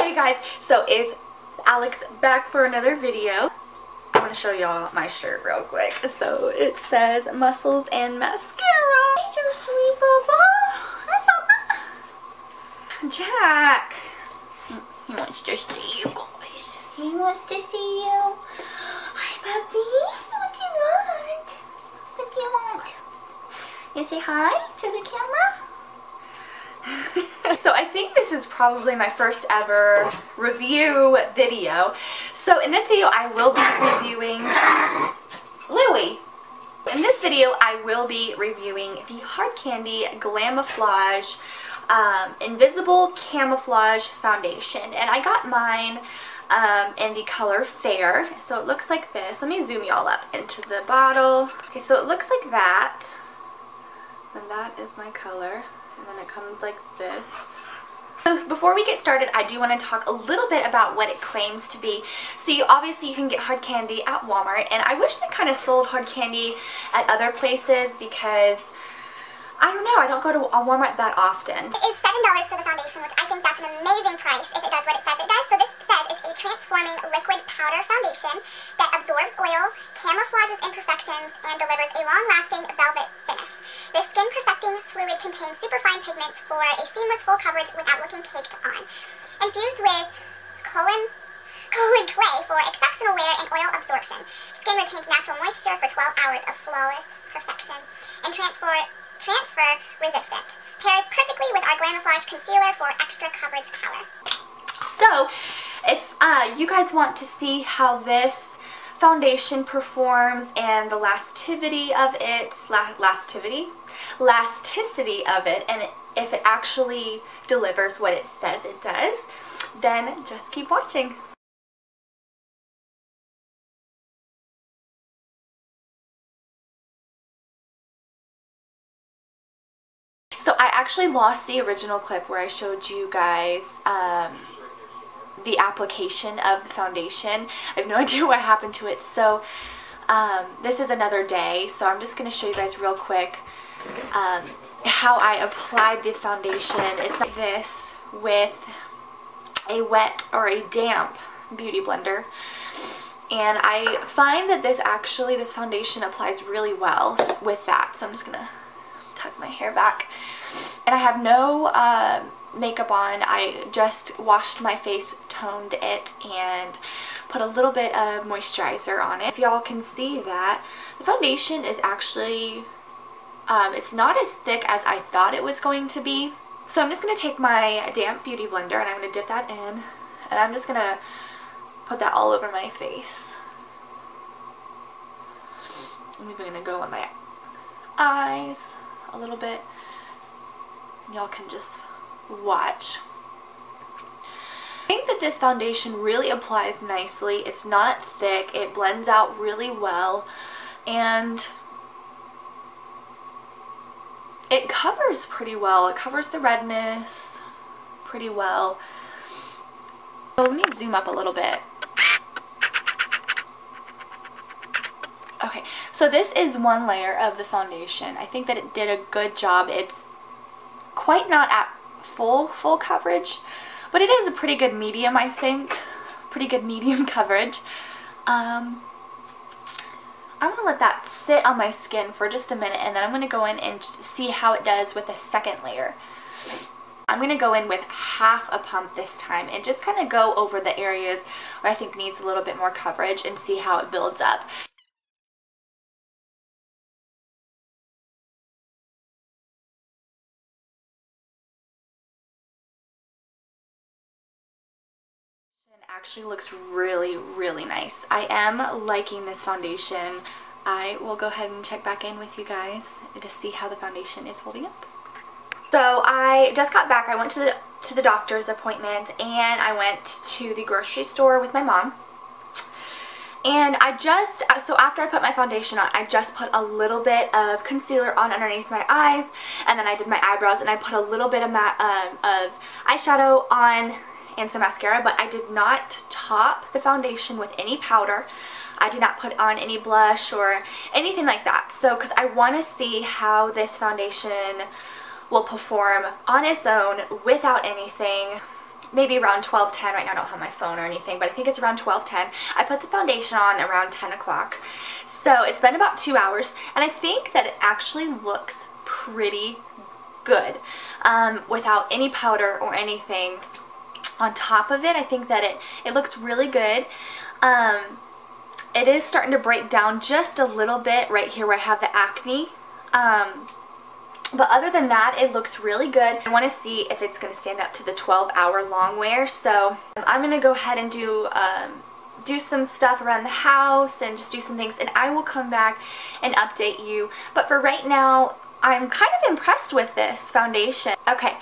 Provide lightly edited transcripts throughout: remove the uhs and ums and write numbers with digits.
Hey guys, so it's Alex back for another video. I want to show y'all my shirt real quick. So it says muscles and mascara. Hey, you sweet bubba. Jack. He wants to see you guys. He wants to see you. Hi puppy. What do you want? What do you want? You say hi to the camera? So I think this is probably my first ever review video. So in this video I will be reviewing Louie. In this video I will be reviewing the Hard Candy Glamoflauge Invisible Camouflage Foundation, and I got mine in the color Fair. So it looks like this. Let me zoom y'all up into the bottle. Okay, so it looks like that, and that is my color. And then it comes like this. So before we get started, I do want to talk a little bit about what it claims to be. So obviously you can get hard candy at Walmart, and I wish they kind of sold hard candy at other places because I don't know, I don't go to Walmart that often. It is $7 for the foundation, which I think that's an amazing price if it does what it says it does. So this says it's a transforming liquid powder foundation that absorbs oil, camouflages imperfections, and delivers a long-lasting velvet finish. This skin-perfecting fluid contains superfine pigments for a seamless full coverage without looking caked on. Infused with colon clay for exceptional wear and oil absorption. Skin retains natural moisture for 12 hours of flawless perfection and transfer resistant. Pairs perfectly with our Glamoflauge concealer for extra coverage color. So if you guys want to see how this foundation performs and the elasticity of it, and if it actually delivers what it says it does, then just keep watching. So I actually lost the original clip where I showed you guys the application of the foundation. I have no idea what happened to it. So this is another day. So I'm just going to show you guys real quick how I applied the foundation. It's like this with a wet or a damp beauty blender. And I find that this foundation applies really well with that. So I'm just going to tuck my hair back. And I have no makeup on. I just washed my face, toned it, and put a little bit of moisturizer on it. If y'all can see that, the foundation is actually, it's not as thick as I thought it was going to be. So I'm just going to take my damp beauty blender and I'm going to dip that in. And I'm just going to put that all over my face. I'm even going to go on my eyes a little bit. Y'all can just watch. I think that this foundation really applies nicely. It's not thick. It blends out really well. And it covers pretty well. It covers the redness pretty well. So let me zoom up a little bit. Okay, so this is one layer of the foundation. I think that it did a good job. It's quite not at full coverage, but it is a pretty good medium, I think. Pretty good medium coverage. I'm going to let that sit on my skin for just a minute, and then I'm going to go in and see how it does with the second layer. I'm going to go in with half a pump this time and just kind of go over the areas where I think needs a little bit more coverage and see how it builds up. Actually looks really nice. I am liking this foundation. I will go ahead and check back in with you guys to see how the foundation is holding up. So I just got back. I went to the doctor's appointment, and I went to the grocery store with my mom. And so after I put my foundation on, I just put a little bit of concealer on underneath my eyes, and then I did my eyebrows, and I put a little bit of eyeshadow on and some mascara, but I did not top the foundation with any powder. I did not put on any blush or anything like that. So, because I want to see how this foundation will perform on its own without anything maybe around 12:10. Right now I don't have my phone or anything, but I think it's around 12:10. I put the foundation on around 10 o'clock. So it's been about 2 hours, and I think that it actually looks pretty good without any powder or anything on top of it. I think that it looks really good. It is starting to break down just a little bit right here where I have the acne. But other than that, it looks really good. I want to see if it's going to stand up to the 12-hour long wear. So I'm going to go ahead and do some stuff around the house and just do some things, and I will come back and update you. But for right now, I'm kind of impressed with this foundation. Okay,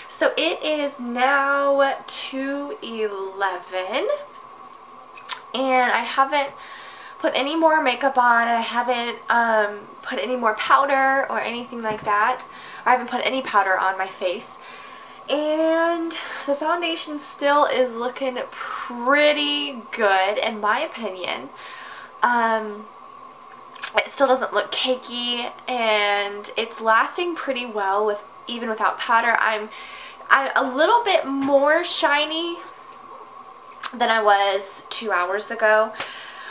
so it is now 2:11, and I haven't put any more makeup on, and I haven't put any more powder or anything like that. I haven't put any powder on my face, and the foundation still is looking pretty good in my opinion. It still doesn't look cakey, and it's lasting pretty well even without powder. I'm a little bit more shiny than I was 2 hours ago,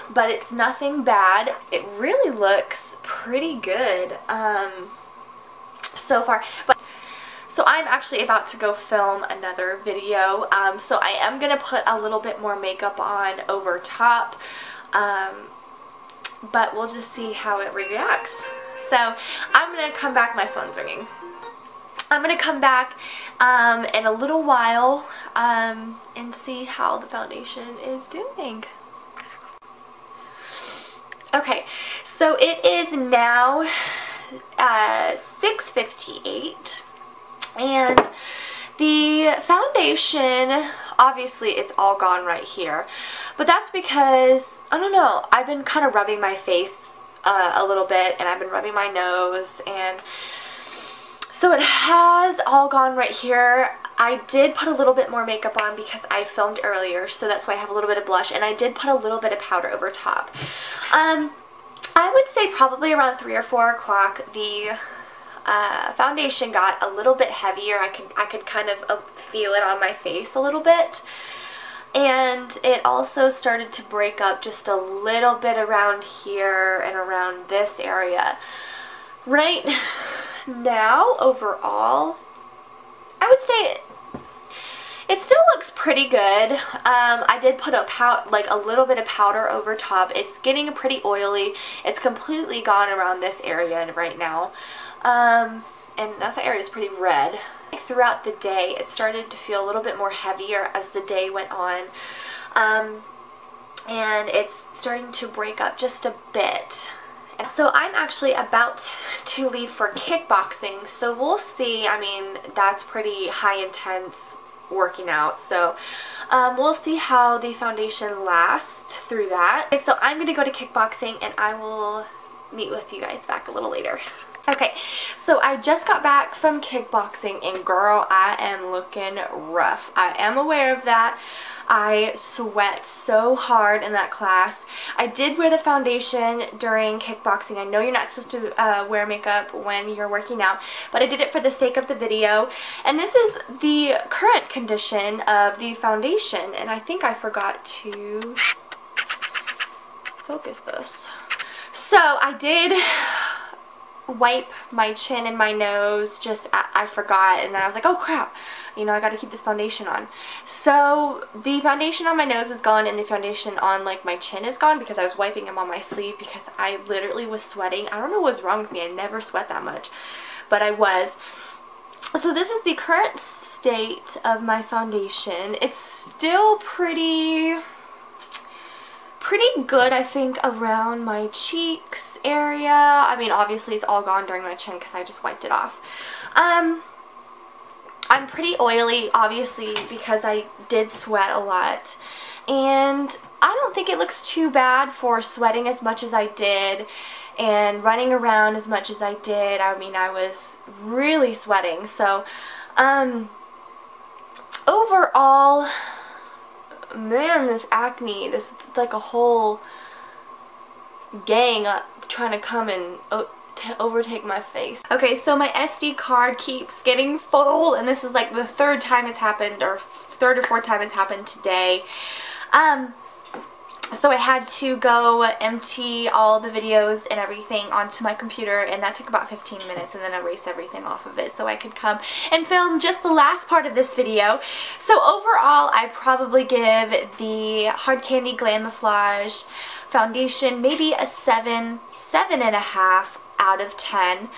but it's nothing bad. It really looks pretty good so far. So I'm actually about to go film another video, so I am going to put a little bit more makeup on over top, but we'll just see how it reacts. So I'm going to come back. My phone's ringing. I'm going to come back in a little while and see how the foundation is doing. Okay, so it is now 6:58, and the foundation, obviously it's all gone right here, but that's because, I don't know, I've been kind of rubbing my face a little bit, and I've been rubbing my nose, and so it has all gone right here. I did put a little bit more makeup on because I filmed earlier, so that's why I have a little bit of blush, and I did put a little bit of powder over top. I would say probably around 3 or 4 o'clock the foundation got a little bit heavier. I could kind of feel it on my face a little bit, and it also started to break up just a little bit around here and around this area. Right now, overall, I would say it still looks pretty good. I did put a little bit of powder over top. It's getting pretty oily. It's completely gone around this area right now. And that area is pretty red. Throughout the day, it started to feel a little bit more heavier as the day went on. And it's starting to break up just a bit. So I'm actually about to leave for kickboxing, so we'll see. I mean, that's pretty high intense working out, so we'll see how the foundation lasts through that. And so I'm going to go to kickboxing, and I will meet with you guys back a little later. Okay, so I just got back from kickboxing, and girl, I am looking rough. I am aware of that. I sweat so hard in that class. I did wear the foundation during kickboxing. I know you're not supposed to wear makeup when you're working out, but I did it for the sake of the video. And this is the current condition of the foundation, and I think I forgot to focus this. So I did wipe my chin and my nose, I forgot, and I was like, oh crap, you know, I gotta keep this foundation on. So the foundation on my nose is gone, and the foundation on like my chin is gone because I was wiping them on my sleeve because I literally was sweating. I don't know what's wrong with me. I never sweat that much, but I was. So this is the current state of my foundation. It's still pretty good, I think, around my cheeks area. I mean, obviously it's all gone during my chin because I just wiped it off. I'm pretty oily, obviously, because I did sweat a lot, and I don't think it looks too bad for sweating as much as I did and running around as much as I did. I mean, I was really sweating. So overall, man, this acne, this is like a whole gang trying to come and to overtake my face. Okay, so my SD card keeps getting full, and this is like the third time it's happened, or third or fourth time it's happened today. So I had to go empty all the videos and everything onto my computer, and that took about 15 minutes, and then erase everything off of it so I could come and film just the last part of this video. So overall, I probably give the Hard Candy Glamoflauge Foundation maybe a 7.5 out of 10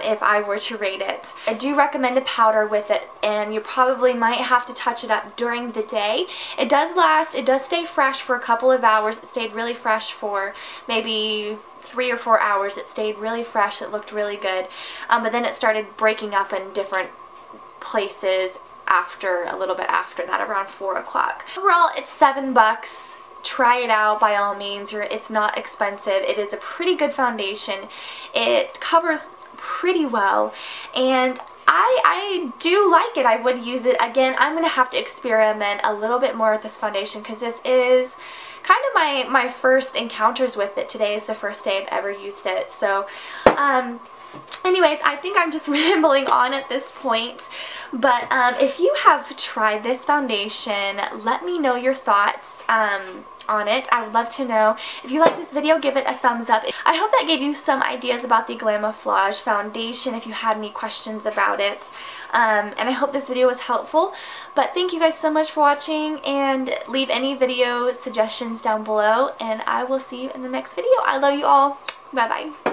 if I were to rate it. I do recommend a powder with it, and you probably might have to touch it up during the day. It does last, it does stay fresh for a couple of hours. It stayed really fresh for maybe 3 or 4 hours. It stayed really fresh, it looked really good, but then it started breaking up in different places after, a little bit after that, around 4 o'clock. Overall, it's $7. Try it out by all means. It's not expensive. It is a pretty good foundation. It covers pretty well, and I do like it. I would use it again. I'm going to have to experiment a little bit more with this foundation because this is kind of my first encounters with it. Today is the first day I've ever used it. So anyways, I think I'm just rambling on at this point, but if you have tried this foundation, let me know your thoughts on it. I would love to know. If you like this video, give it a thumbs up. I hope that gave you some ideas about the Glamoflauge foundation if you had any questions about it, and I hope this video was helpful. But thank you guys so much for watching, and leave any video suggestions down below, and I will see you in the next video. I love you all. Bye bye.